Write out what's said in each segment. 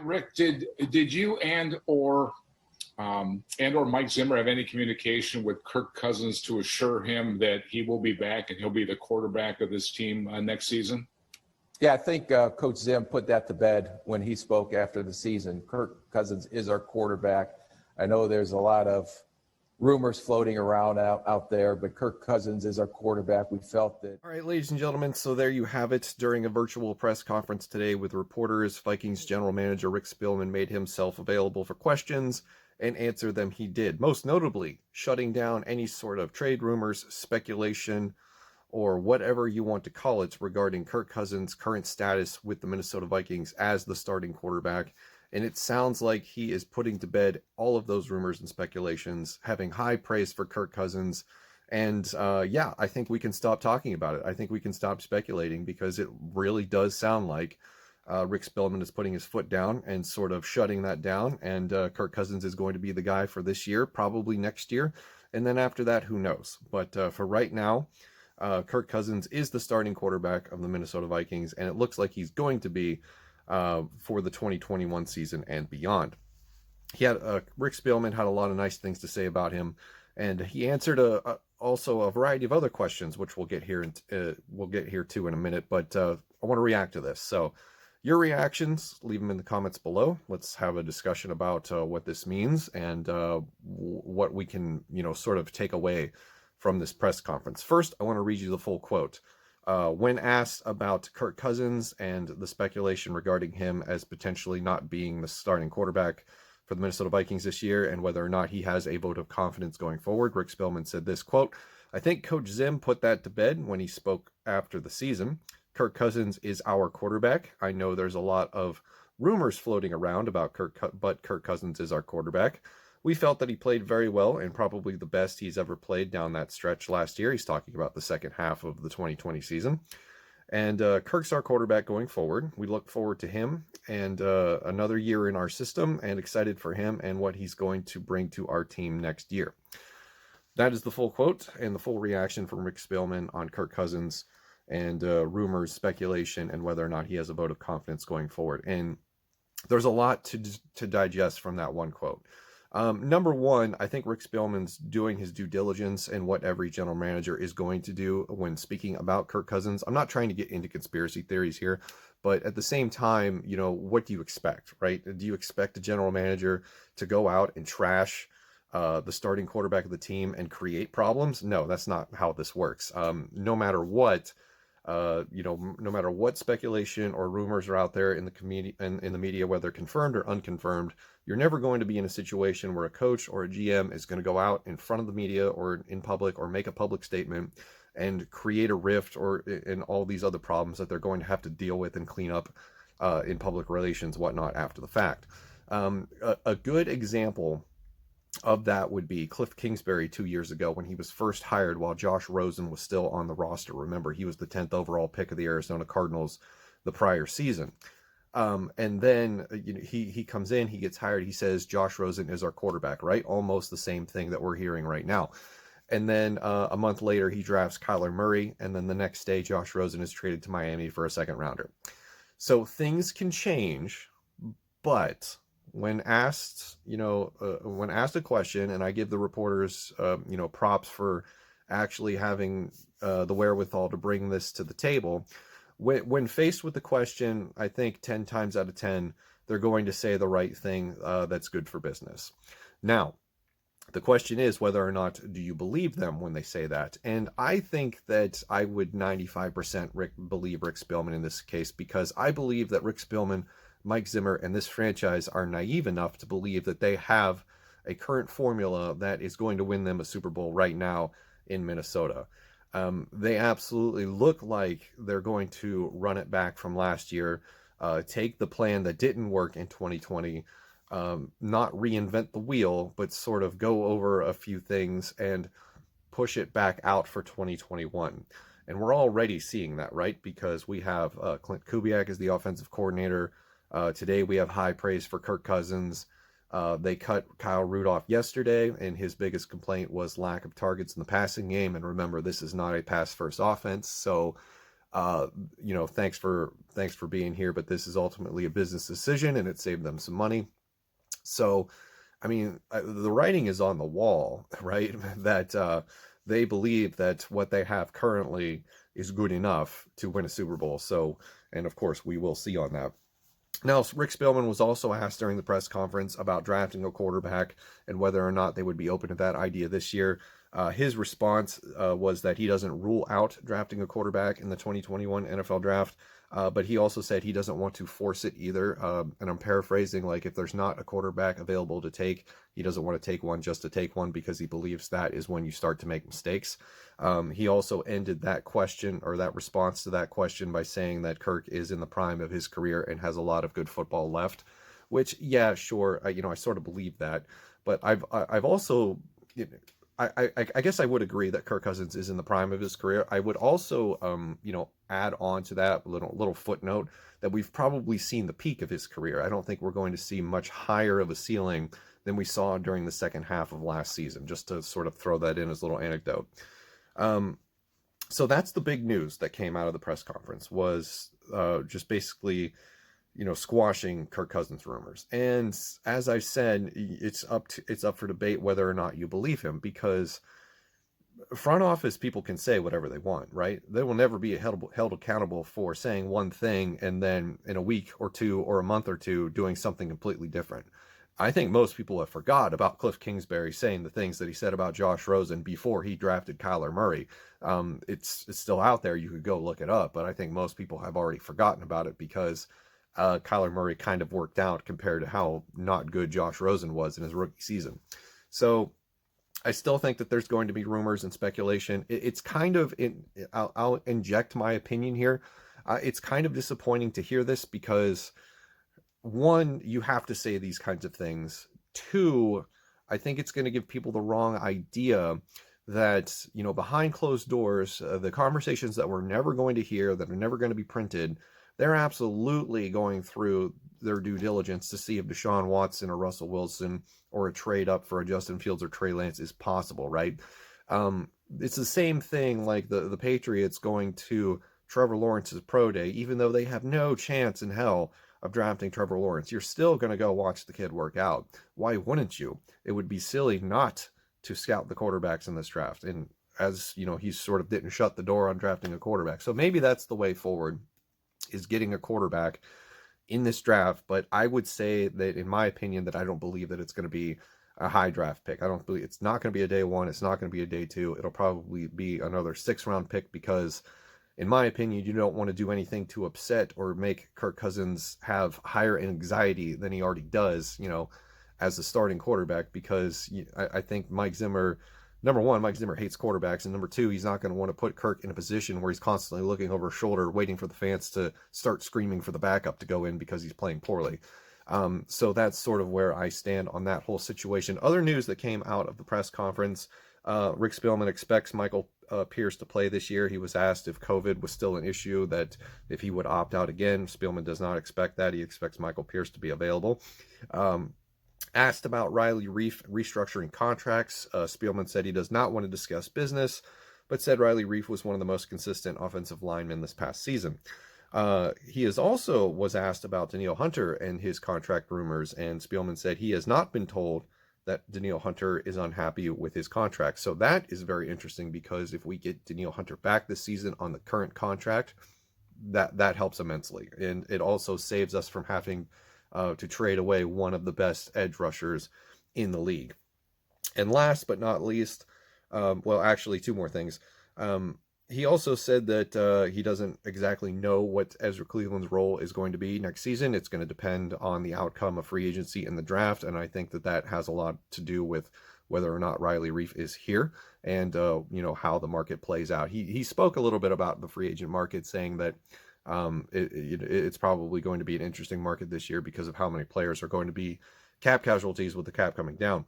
Rick, did you and/or Mike Zimmer have any communication with Kirk Cousins to assure him that he will be back and he'll be the quarterback of this team next season? Yeah, I think Coach Zim put that to bed when he spoke after the season. Kirk Cousins is our quarterback. I know there's a lot of rumors floating around out there, but Kirk Cousins is our quarterback. We felt that. All right, ladies and gentlemen, so there you have it. During a virtual press conference today with reporters, Vikings general manager Rick Spielman made himself available for questions and answer them he did. Most notably, shutting down any sort of trade rumors, speculation, or whatever you want to call it regarding Kirk Cousins' current status with the Minnesota Vikings as the starting quarterback. And it sounds like he is putting to bed all of those rumors and speculations, having high praise for Kirk Cousins. And yeah, I think we can stop talking about it. I think we can stop speculating, because it really does sound like Rick Spielman is putting his foot down and sort of shutting that down. And Kirk Cousins is going to be the guy for this year, probably next year. And then after that, who knows? But for right now, Kirk Cousins is the starting quarterback of the Minnesota Vikings, and it looks like he's going to be for the 2021 season and beyond. Rick Spielman had a lot of nice things to say about him, and he answered also a variety of other questions, which we'll get here to in a minute. But I want to react to this. So your reactions, leave them in the comments below. Let's have a discussion about what this means and what we can, sort of take away from this press conference. First, I want to read you the full quote. When asked about Kirk Cousins and the speculation regarding him as potentially not being the starting quarterback for the Minnesota Vikings this year and whether or not he has a vote of confidence going forward, Rick Spielman said this, quote, "I think Coach Zim put that to bed when he spoke after the season. Kirk Cousins is our quarterback. I know there's a lot of rumors floating around about but Kirk Cousins is our quarterback. We felt that he played very well and probably the best he's ever played down that stretch last year." He's talking about the second half of the 2020 season. And Kirk's our quarterback going forward. We look forward to him and another year in our system, and excited for him and what he's going to bring to our team next year. That is the full quote and the full reaction from Rick Spielman on Kirk Cousins and rumors, speculation, and whether or not he has a vote of confidence going forward. And there's a lot to digest from that one quote. Number one, I think Rick Spielman's doing his due diligence and what every general manager is going to do when speaking about Kirk Cousins. I'm not trying to get into conspiracy theories here, but at the same time, what do you expect, right? Do you expect a general manager to go out and trash the starting quarterback of the team and create problems? No, that's not how this works. No matter what, no matter what speculation or rumors are out there in the media, whether confirmed or unconfirmed, you're never going to be in a situation where a coach or a GM is going to go out in front of the media or in public or make a public statement and create a rift and all these other problems that they're going to have to deal with and clean up in public relations, whatnot, after the fact. A good example of that would be Cliff Kingsbury 2 years ago when he was first hired while Josh Rosen was still on the roster. Remember, he was the 10th overall pick of the Arizona Cardinals the prior season. And then he comes in, he gets hired, he says Josh Rosen is our quarterback, right? Almost the same thing that we're hearing right now. And then a month later, he drafts Kyler Murray, and then the next day, Josh Rosen is traded to Miami for a second rounder. So things can change, but when asked a question, and I give the reporters, props for actually having the wherewithal to bring this to the table. When faced with the question, I think 10 times out of 10, they're going to say the right thing that's good for business. Now, the question is whether or not do you believe them when they say that? And I think that I would 95% believe Rick Spielman in this case, because I believe that Rick Spielman, Mike Zimmer, and this franchise are naive enough to believe that they have a current formula that is going to win them a Super Bowl right now in Minnesota. They absolutely look like they're going to run it back from last year, take the plan that didn't work in 2020, not reinvent the wheel, but sort of go over a few things and push it back out for 2021. And we're already seeing that, right? Because we have Clint Kubiak as the offensive coordinator. Today we have high praise for Kirk Cousins. They cut Kyle Rudolph yesterday, and his biggest complaint was lack of targets in the passing game. And remember, this is not a pass-first offense, so thanks for being here, but this is ultimately a business decision and it saved them some money. So, I mean, the writing is on the wall, right? That they believe that what they have currently is good enough to win a Super Bowl. So, and of course, we will see on that. Now, Rick Spielman was also asked during the press conference about drafting a quarterback and whether or not they would be open to that idea this year. His response was that he doesn't rule out drafting a quarterback in the 2021 NFL draft, but he also said he doesn't want to force it either. And I'm paraphrasing, like, if there's not a quarterback available to take, he doesn't want to take one just to take one, because he believes that is when you start to make mistakes. He also ended that question, or that response to that question, by saying that Kirk is in the prime of his career and has a lot of good football left, which, yeah, sure, I sort of believe that. But I've also, I guess I would agree that Kirk Cousins is in the prime of his career. I would also, add on to that little footnote that we've probably seen the peak of his career. I don't think we're going to see much higher of a ceiling than we saw during the second half of last season, just to sort of throw that in as a little anecdote. So that's the big news that came out of the press conference, was just basically, squashing Kirk Cousins rumors. And as I said, it's up for debate whether or not you believe him, because front office people can say whatever they want, right? They will never be held accountable for saying one thing and then in a week or two or a month or two doing something completely different. I think most people have forgot about Cliff Kingsbury saying the things that he said about Josh Rosen before he drafted Kyler Murray. It's still out there. You could go look it up, but I think most people have already forgotten about it, because Kyler Murray kind of worked out compared to how not good Josh Rosen was in his rookie season. So I still think that there's going to be rumors and speculation. It's kind of, I'll inject my opinion here. It's kind of disappointing to hear this, because one, you have to say these kinds of things. Two, I think it's going to give people the wrong idea that, behind closed doors, the conversations that we're never going to hear, that are never going to be printed, they're absolutely going through their due diligence to see if Deshaun Watson or Russell Wilson or a trade up for a Justin Fields or Trey Lance is possible, right? It's the same thing like the Patriots going to Trevor Lawrence's pro day, even though they have no chance in hell of drafting Trevor Lawrence. You're still going to go watch the kid work out. Why wouldn't you? It would be silly not to scout the quarterbacks in this draft. And as you know, he sort of didn't shut the door on drafting a quarterback. So maybe that's the way forward, is getting a quarterback in this draft. But I would say that, in my opinion, that I don't believe that it's going to be a high draft pick. I don't believe it's not going to be a day one. It's not going to be a day two. It'll probably be another 6th-round pick, because in my opinion, you don't want to do anything to upset or make Kirk Cousins have higher anxiety than he already does, as a starting quarterback, because I think Mike Zimmer, number one, Mike Zimmer hates quarterbacks, and number two, he's not going to want to put Kirk in a position where he's constantly looking over his shoulder, waiting for the fans to start screaming for the backup to go in because he's playing poorly. So that's sort of where I stand on that whole situation. Other news that came out of the press conference, Rick Spielman expects Michael Pierce to play this year. He was asked if COVID was still an issue, that if he would opt out again. Spielman does not expect that. He expects Michael Pierce to be available. Asked about Riley Reiff restructuring contracts, Spielman said he does not want to discuss business, but said Riley Reiff was one of the most consistent offensive linemen this past season. He was asked about Danielle Hunter and his contract rumors, and Spielman said he has not been told that Danielle Hunter is unhappy with his contract. So that is very interesting, because if we get Danielle Hunter back this season on the current contract, that helps immensely. And it also saves us from having to trade away one of the best edge rushers in the league. And last but not least, actually 2 more things. He also said that he doesn't exactly know what Ezra Cleveland's role is going to be next season. It's going to depend on the outcome of free agency and the draft, and I think that has a lot to do with whether or not Riley Reiff is here, and how the market plays out. He spoke a little bit about the free agent market, saying that it's probably going to be an interesting market this year because of how many players are going to be cap casualties with the cap coming down.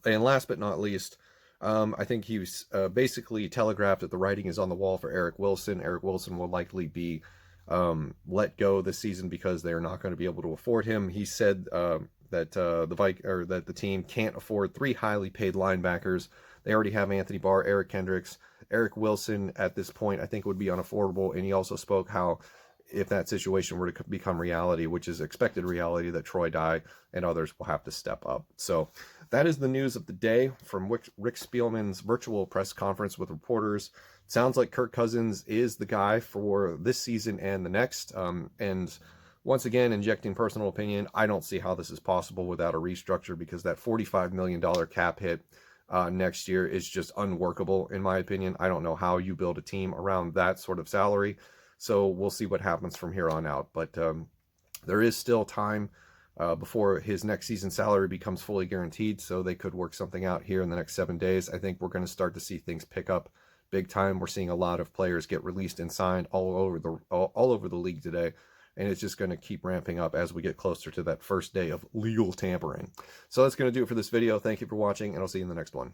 And last but not least, I think he was basically telegraphed that the writing is on the wall for Eric Wilson. Eric Wilson will likely be let go this season because they are not going to be able to afford him. He said that the team can't afford 3 highly paid linebackers They already have Anthony Barr, Eric Kendricks, Eric Wilson at this point, I think would be unaffordable. And he also spoke how if that situation were to become reality, which is expected reality, that Troy Dye and others will have to step up. So that is the news of the day from Rick Spielman's virtual press conference with reporters. Sounds like Kirk Cousins is the guy for this season and the next. And once again, injecting personal opinion, I don't see how this is possible without a restructure, because that $45 million cap hit next year is just unworkable, in my opinion. I don't know how you build a team around that sort of salary. So we'll see what happens from here on out. But there is still time before his next season salary becomes fully guaranteed. So they could work something out here in the next 7 days. I think we're going to start to see things pick up big time. We're seeing a lot of players get released and signed all over the league today. And it's just going to keep ramping up as we get closer to that first day of legal tampering. So that's going to do it for this video. Thank you for watching, and I'll see you in the next one.